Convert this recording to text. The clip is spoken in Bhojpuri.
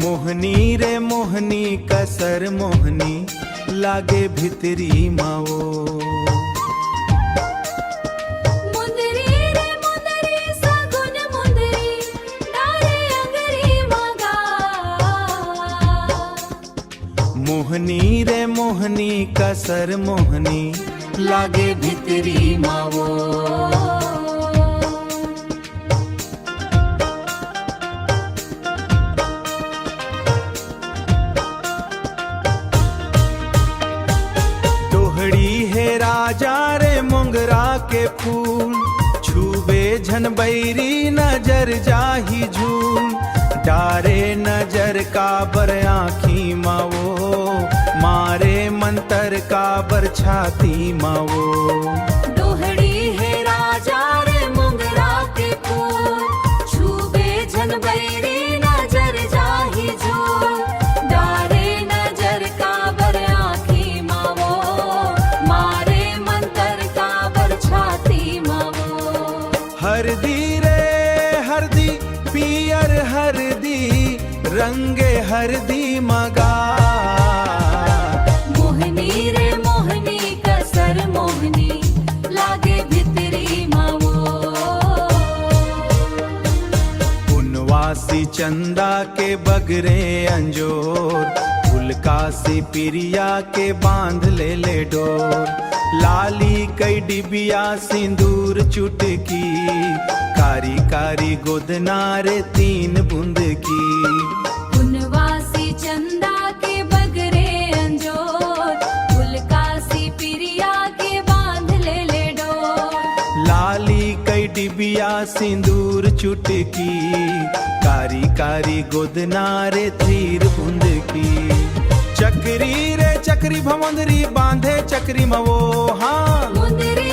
मोहनी रे मोहनी कसर मोहनी लागे भितरी माओ। मुंदरी रे मुंदरी सगुन मुंदरी डारे अंगरी मगा। मोहनी रे मोहनी कसर मोहनी लागे भितरी माओ। राजा रे मोंगरा के फूल छुबे झन बैरी नजर जाही झूल। डारे नजर का बर आँखी मावो मारे मंतर का बर छाती मावो। दोहड़ी है राजा रे मोंगरा के फूल छुबे झन बैरी नजर जाही झूल। डारे नजर का बर आँखी मावो मारे मंतर का बर छाती मावो। हरदी रे हरदी पियर हरदी रंगे हरदी मगा। मोहनी रे मोहनी कसर मोहनी लागे भितरी मावो। पुनवासी चंदा के बगरे अंजोर फुलकासी पिरिया के बांध ले डोर। लाली कई डिबिया सिंदूर चुटकी कारी कारी गोदनारे 3 बूंद की। पुनवासी चंदा के बगरे अंजोर फुलकासी पिरिया के बांध ले डोर। लाली कई डिबिया सिंदूर चुटकी कारी कारी गोदनारे 3 बूंद की। चक्री रे चक्री भवंदरी बांधे चक्री मवो। हाँ मुंदरी